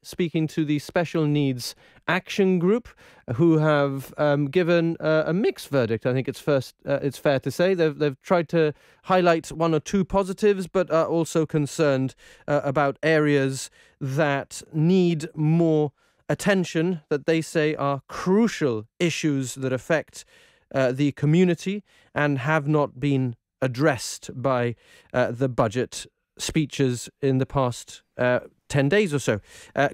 Speaking to the Special Needs Action Group, who have given a mixed verdict. I think it's fair to say they've tried to highlight one or two positives, but are also concerned about areas that need more attention, that they say are crucial issues that affect the community and have not been addressed by the budget speeches in the past 10 days or so.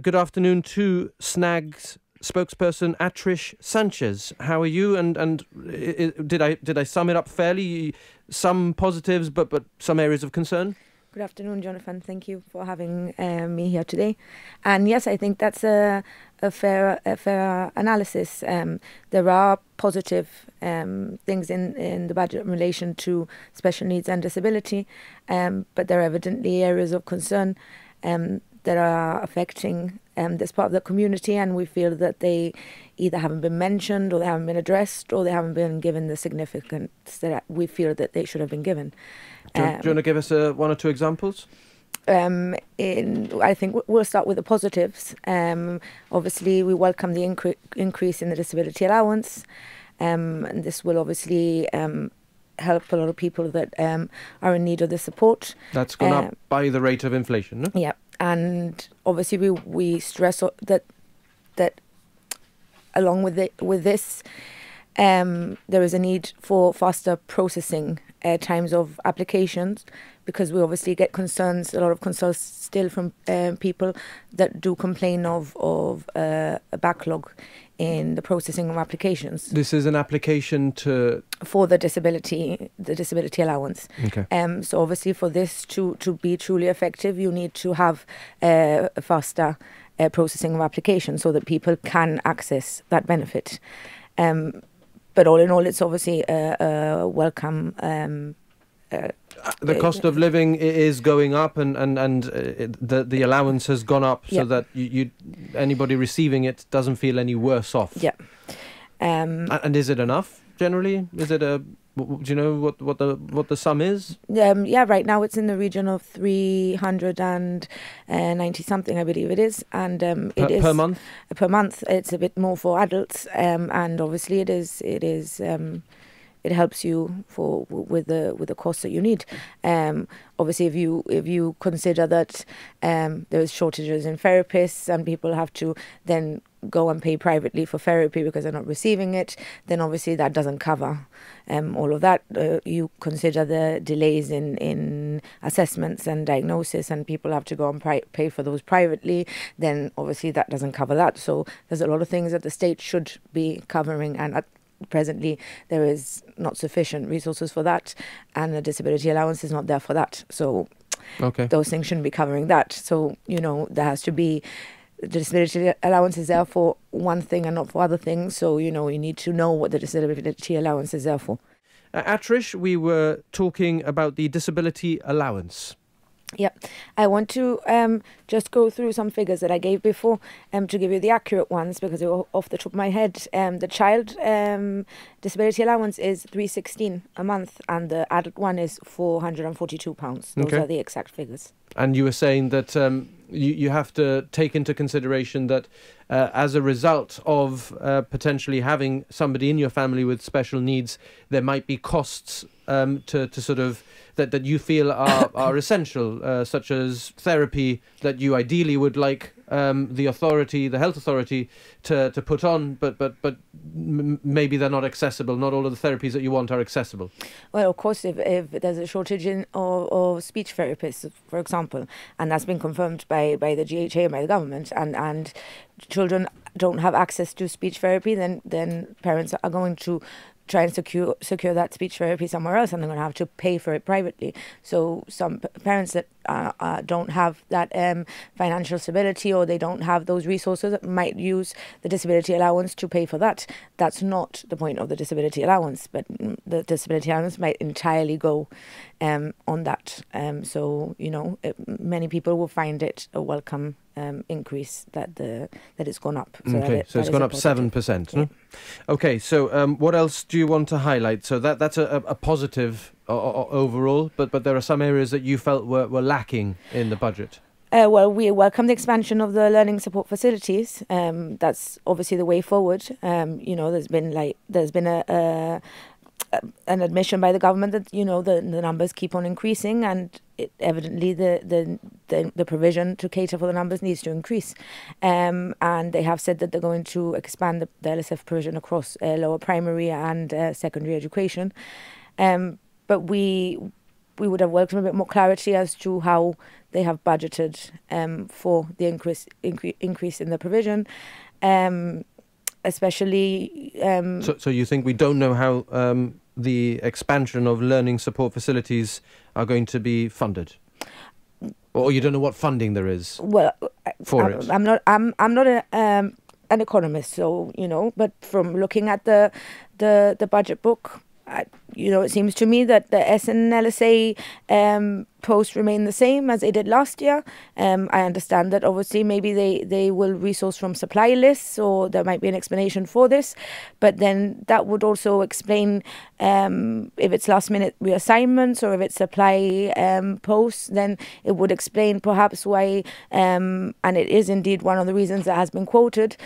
Good afternoon to SNAG's spokesperson Atrish Sanchez. How are you? And did I sum it up fairly? Some positives, but some areas of concern? Good afternoon, Jonathan. Thank you for having me here today. And yes, I think that's a fair analysis. There are positive things in the budget in relation to special needs and disability, but there are evidently areas of concern that are affecting this part of the community, and we feel that they either haven't been mentioned, or they haven't been addressed, or they haven't been given the significance that we feel that they should have been given. Do you want to give us one or two examples? I think we'll start with the positives. Obviously, we welcome the increase in the Disability Allowance, and this will obviously help a lot of people that are in need of the support. That's gone up by the rate of inflation, no? Yeah, and obviously we stress that along with this, there is a need for faster processing times of applications, because we obviously get a lot of concerns still from people that do complain of a backlog in the processing of applications. This is an application for the disability allowance. Okay. So obviously for this to be truly effective, you need to have a faster processing of applications so that people can access that benefit. But all in all, it's obviously a welcome. The cost of living is going up, and the allowance has gone up, so that anybody receiving it doesn't feel any worse off. Yeah. And is it enough generally? Is it do you know what the sum is? Yeah, right now it's in the region of 390 something, I believe it is, and it is per month. Per month, it's a bit more for adults, and obviously it is. It helps you with the costs that you need. Obviously, if you consider that there's shortages in therapists and people have to then go and pay privately for therapy because they're not receiving it, then obviously that doesn't cover all of that. You consider the delays in assessments and diagnosis, and people have to go and pay for those privately, then obviously that doesn't cover that. So there's a lot of things that the state should be covering, and presently there is not sufficient resources for that, and the disability allowance is not there for that. So those things shouldn't be covering that. So there has to be, the disability allowance is there for one thing and not for other things. So you need to know what the disability allowance is there for. Atrish, we were talking about the disability allowance. Yeah, I want to just go through some figures that I gave before to give you the accurate ones, because they were off the top of my head. The child disability allowance is £316 a month, and the adult one is £442. Those are the exact figures. And you were saying that you have to take into consideration that as a result of potentially having somebody in your family with special needs, there might be costs to sort of that you feel are essential, such as therapy that you ideally would like the health authority to put on, but maybe they're not accessible. Not all of the therapies that you want are accessible. Well, of course, if there's a shortage of speech therapists, for example, and that's been confirmed by the GHA and by the government, and children don't have access to speech therapy, then parents are going to try and secure that speech therapy somewhere else, and they're going to have to pay for it privately. So some parents that don't have that financial stability, or they don't have those resources, might use the disability allowance to pay for that. That's not the point of the disability allowance, but the disability allowance might entirely go on that. So many people will find it a welcome increase that it's gone up. So so it's gone up 7%. Yeah. No? Okay, so what else do you want to highlight? So that's a positive overall, but there are some areas that you felt were lacking in the budget. Well, we welcome the expansion of the learning support facilities. That's obviously the way forward. There's been an admission by the government that the numbers keep on increasing, and evidently the provision to cater for the numbers needs to increase. And they have said that they're going to expand the LSF provision across lower primary and secondary education. But we would have welcomed a bit more clarity as to how they have budgeted for the increase in the provision, especially. So you think we don't know how the expansion of learning support facilities are going to be funded, or you don't know what funding there is? Well, for it. I'm not an economist, so but from looking at the budget book, it seems to me that the SNLSA posts remain the same as they did last year. I understand that obviously maybe they will resource from supply lists, or there might be an explanation for this. But then that would also explain if it's last minute reassignments or if it's supply posts, then it would explain perhaps why, and it is indeed one of the reasons that has been quoted,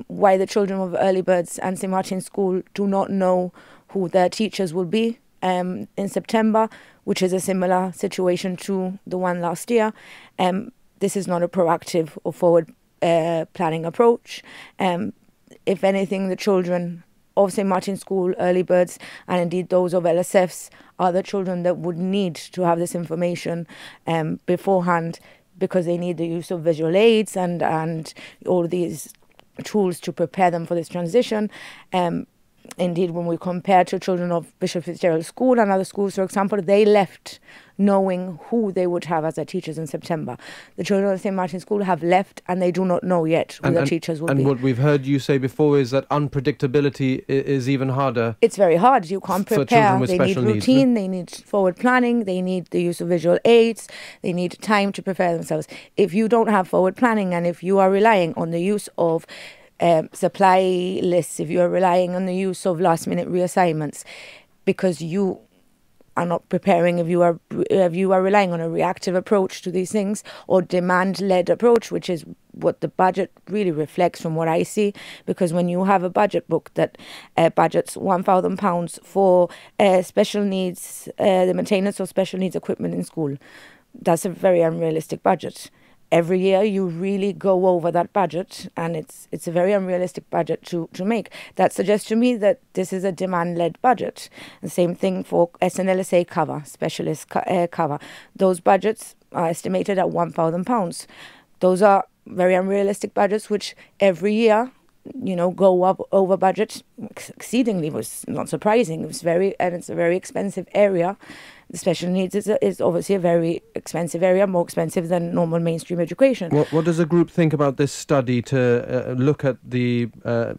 why the children of Early Birds and St. Martin's School do not know who their teachers will be in September, which is a similar situation to the one last year. This is not a proactive or forward planning approach. If anything, the children of St. Martin's School, Early Birds, and indeed those of LSFs are the children that would need to have this information beforehand, because they need the use of visual aids and all these tools to prepare them for this transition. Indeed, when we compare to children of Bishop Fitzgerald School and other schools, for example, they left knowing who they would have as their teachers in September. The children of St. Martin's School have left, and they do not know yet who their teachers will be. And what we've heard you say before is that unpredictability is even harder. It's very hard. You can't prepare. For children with they special need needs, routine, they need forward planning, they need the use of visual aids, they need time to prepare themselves. If you don't have forward planning, and if you are relying on the use of supply lists, if you are relying on the use of last-minute reassignments, because you are not preparing, if you are relying on a reactive approach to these things, or demand-led approach, which is what the budget really reflects from what I see. Because when you have a budget book that budgets £1,000 for special needs, the maintenance of special needs equipment in school, that's a very unrealistic budget. Every year you really go over that budget, and it's a very unrealistic budget to make. That suggests to me that this is a demand-led budget. The same thing for SNLSA cover, specialist cover. Those budgets are estimated at £1,000. Those are very unrealistic budgets, which every year go up over budget exceedingly. Was not surprising. It's a very expensive area. The special needs is obviously a very expensive area, more expensive than normal mainstream education. What does the group think about this study to look at the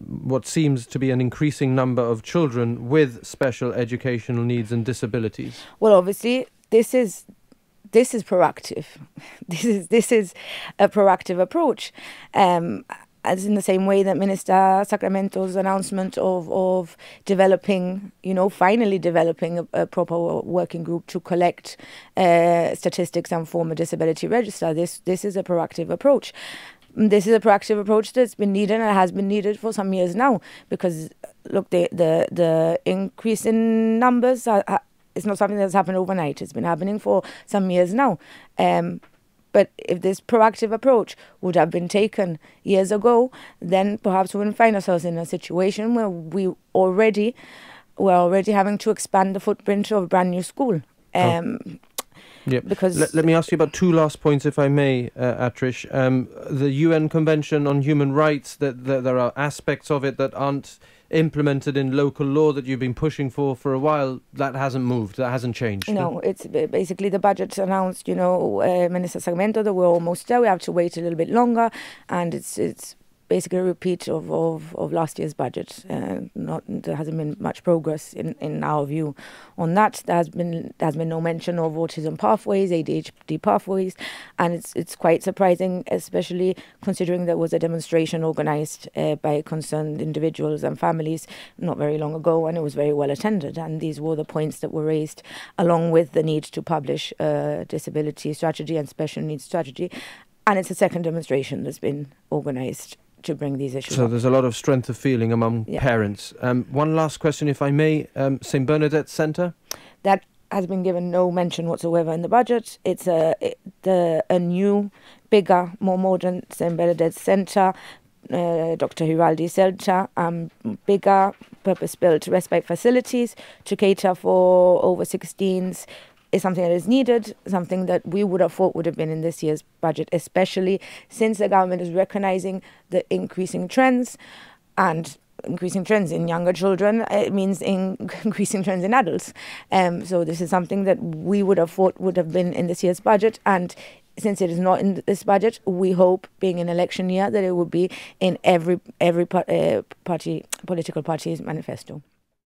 what seems to be an increasing number of children with special educational needs and disabilities? Well, obviously, this is proactive. This is a proactive approach. As in the same way that Minister Sacramento's announcement of developing, finally developing a proper working group to collect statistics and form a disability register. This is a proactive approach. This is a proactive approach that's been needed and has been needed for some years now, because look, the increase in numbers is not something that's happened overnight. It's been happening for some years now. But if this proactive approach would have been taken years ago, then perhaps we wouldn't find ourselves in a situation where we're already having to expand the footprint of a brand new school. Yeah. Because let me ask you about two last points, if I may, Atrish. The UN Convention on Human Rights, that there are aspects of it that aren't implemented in local law that you've been pushing for a while. That hasn't moved, that hasn't changed. No, it's basically the budget announced, Minister Sacramento, that we're almost there. We have to wait a little bit longer, and it's basically a repeat of last year's budget. There hasn't been much progress in our view on that. There has been no mention of autism pathways, ADHD pathways, and it's quite surprising, especially considering there was a demonstration organised by concerned individuals and families not very long ago, and it was very well attended. And these were the points that were raised, along with the need to publish a disability strategy and special needs strategy. And it's a second demonstration that's been organised to bring these issues So up. there's a lot of strength of feeling among parents. One last question, if I may. St. Bernadette Centre? That has been given no mention whatsoever in the budget. It's a new, bigger, more modern St. Bernadette Centre, Dr. Hiraldi Centre, bigger, purpose-built respite facilities to cater for over 16s is something that is needed, something that we would have thought would have been in this year's budget, especially since the government is recognising the increasing trends, and increasing trends in younger children, it means increasing trends in adults. So this is something that we would have thought would have been in this year's budget, and since it is not in this budget, we hope, being an election year, that it will be in every political party's manifesto.